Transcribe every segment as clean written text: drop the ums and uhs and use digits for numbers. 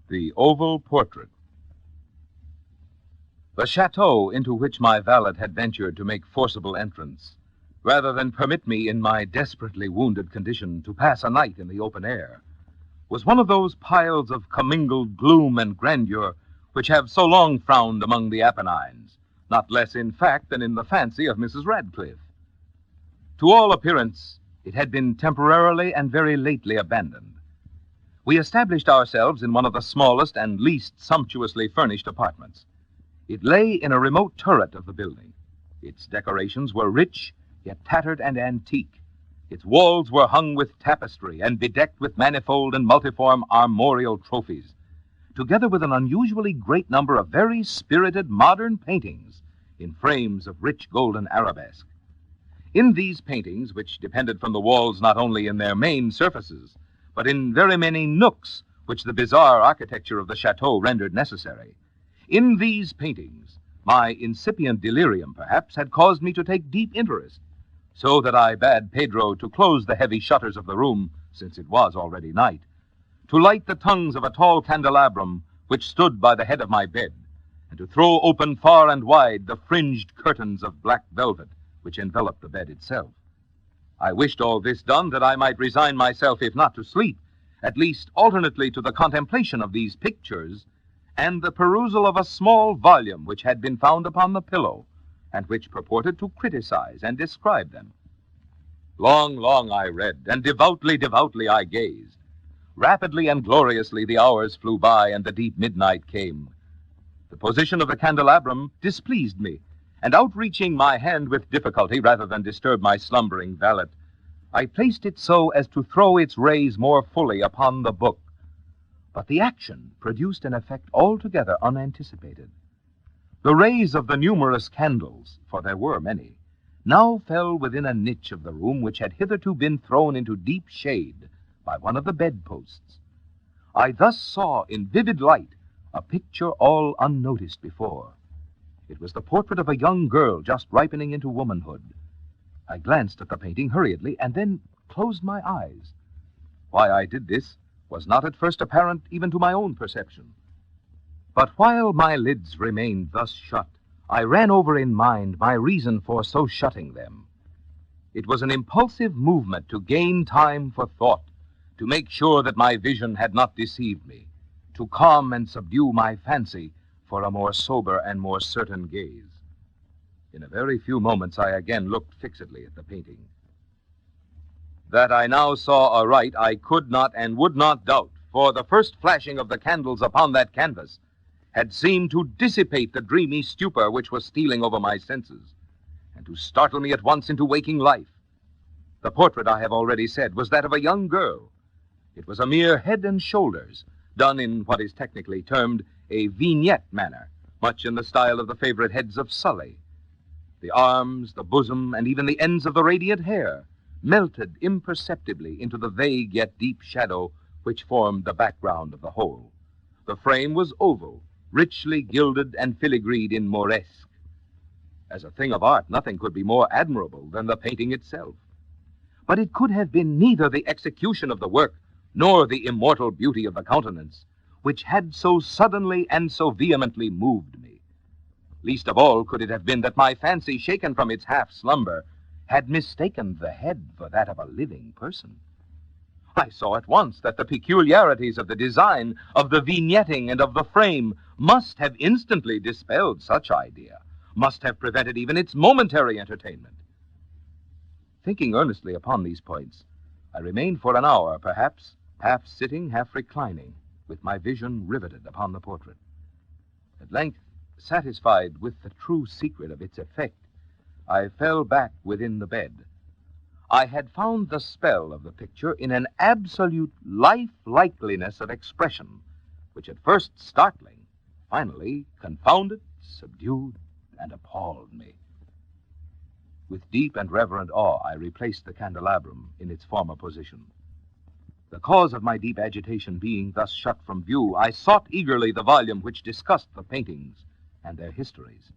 The Oval Portrait. The chateau into which my valet had ventured to make forcible entrance, rather than permit me in my desperately wounded condition to pass a night in the open air, was one of those piles of commingled gloom and grandeur which have so long frowned among the Apennines, not less in fact than in the fancy of Mrs. Radcliffe. To all appearance, it had been temporarily and very lately abandoned. We established ourselves in one of the smallest and least sumptuously furnished apartments. It lay in a remote turret of the building. Its decorations were rich, yet tattered and antique. Its walls were hung with tapestry and bedecked with manifold and multiform armorial trophies, together with an unusually great number of very spirited modern paintings in frames of rich golden arabesque. In these paintings, which depended from the walls not only in their main surfaces, but in very many nooks which the bizarre architecture of the chateau rendered necessary, in these paintings, my incipient delirium, perhaps, had caused me to take deep interest, so that I bade Pedro to close the heavy shutters of the room, since it was already night, to light the tongues of a tall candelabrum which stood by the head of my bed, and to throw open far and wide the fringed curtains of black velvet which enveloped the bed itself. I wished all this done that I might resign myself, if not to sleep, at least alternately to the contemplation of these pictures and the perusal of a small volume which had been found upon the pillow, and which purported to criticize and describe them. Long I read, and devoutly I gazed. Rapidly and gloriously the hours flew by, and the deep midnight came. The position of the candelabrum displeased me, and outreaching my hand with difficulty rather than disturb my slumbering valet, I placed it so as to throw its rays more fully upon the book. But the action produced an effect altogether unanticipated. The rays of the numerous candles, for there were many, now fell within a niche of the room which had hitherto been thrown into deep shade by one of the bedposts. I thus saw in vivid light a picture all unnoticed before. It was the portrait of a young girl just ripening into womanhood. I glanced at the painting hurriedly and then closed my eyes. Why I did this was not at first apparent even to my own perception. But while my lids remained thus shut, I ran over in mind my reason for so shutting them. It was an impulsive movement to gain time for thought, to make sure that my vision had not deceived me, to calm and subdue my fancy for a more sober and more certain gaze. In a very few moments I again looked fixedly at the painting. That I now saw aright I could not and would not doubt, for the first flashing of the candles upon that canvas had seemed to dissipate the dreamy stupor which was stealing over my senses, and to startle me at once into waking life. The portrait, I have already said, was that of a young girl. It was a mere head and shoulders, done in what is technically termed a vignette manner, much in the style of the favorite heads of Sully. The arms, the bosom, and even the ends of the radiant hair melted imperceptibly into the vague yet deep shadow which formed the background of the whole. The frame was oval, richly gilded and filigreed in Moresque. As a thing of art, nothing could be more admirable than the painting itself. But it could have been neither the execution of the work nor the immortal beauty of the countenance which had so suddenly and so vehemently moved me. Least of all could it have been that my fancy, shaken from its half-slumber, had mistaken the head for that of a living person. I saw at once that the peculiarities of the design, of the vignetting, and of the frame must have instantly dispelled such idea, must have prevented even its momentary entertainment. Thinking earnestly upon these points, I remained for an hour, perhaps, half sitting, half reclining, with my vision riveted upon the portrait. At length, satisfied with the true secret of its effect, I fell back within the bed. I had found the spell of the picture in an absolute life-likeliness of expression, which at first startling, finally confounded, subdued, and appalled me. With deep and reverent awe, I replaced the candelabrum in its former position. The cause of my deep agitation being thus shut from view, I sought eagerly the volume which discussed the paintings and their histories.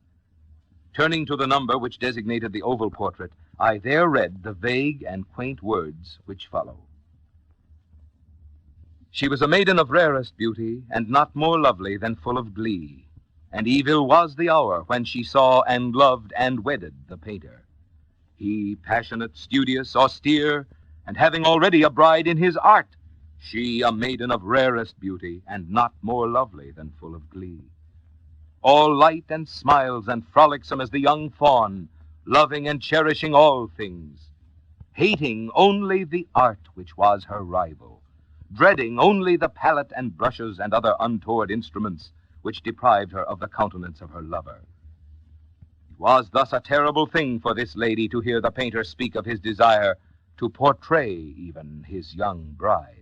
Turning to the number which designated the oval portrait, I there read the vague and quaint words which follow. She was a maiden of rarest beauty, and not more lovely than full of glee. And evil was the hour when she saw and loved and wedded the painter. He passionate, studious, austere, and having already a bride in his art, she a maiden of rarest beauty, and not more lovely than full of glee. All light and smiles and frolicsome as the young fawn, loving and cherishing all things, hating only the art which was her rival, dreading only the palette and brushes and other untoward instruments which deprived her of the countenance of her lover. It was thus a terrible thing for this lady to hear the painter speak of his desire to portray even his young bride.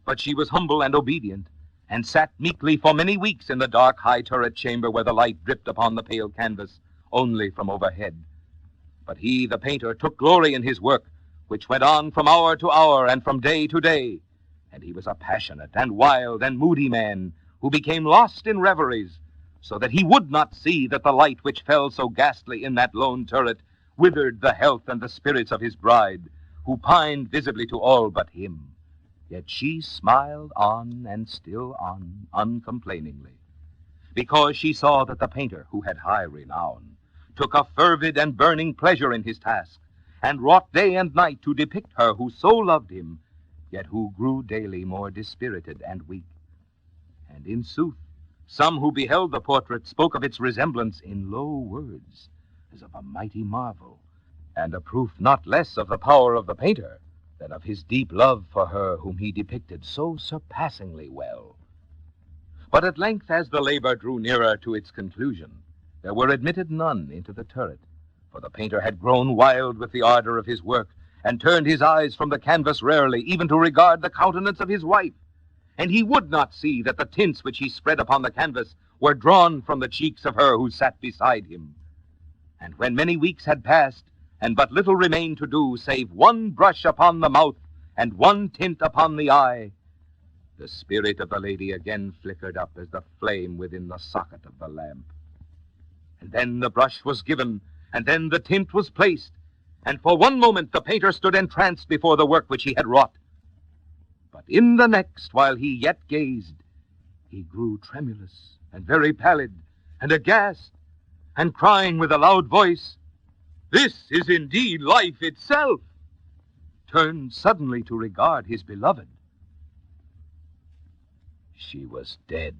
But she was humble and obedient, and sat meekly for many weeks in the dark high turret chamber where the light dripped upon the pale canvas only from overhead. But he, the painter, took glory in his work, which went on from hour to hour and from day to day, and he was a passionate and wild and moody man who became lost in reveries, so that he would not see that the light which fell so ghastly in that lone turret withered the health and the spirits of his bride, who pined visibly to all but him. Yet she smiled on and still on, uncomplainingly, because she saw that the painter, who had high renown, took a fervid and burning pleasure in his task, and wrought day and night to depict her who so loved him, yet who grew daily more dispirited and weak. And in sooth, some who beheld the portrait spoke of its resemblance in low words, as of a mighty marvel, and a proof not less of the power of the painter than of his deep love for her whom he depicted so surpassingly well. But at length, as the labor drew nearer to its conclusion, there were admitted none into the turret, for the painter had grown wild with the ardor of his work, and turned his eyes from the canvas rarely, even to regard the countenance of his wife. And he would not see that the tints which he spread upon the canvas were drawn from the cheeks of her who sat beside him. And when many weeks had passed, and but little remained to do, save one brush upon the mouth and one tint upon the eye, the spirit of the lady again flickered up as the flame within the socket of the lamp. And then the brush was given, and then the tint was placed, and for one moment the painter stood entranced before the work which he had wrought. But in the next, while he yet gazed, he grew tremulous and very pallid and aghast, and crying with a loud voice, "This is indeed life itself," turned suddenly to regard his beloved. She was dead.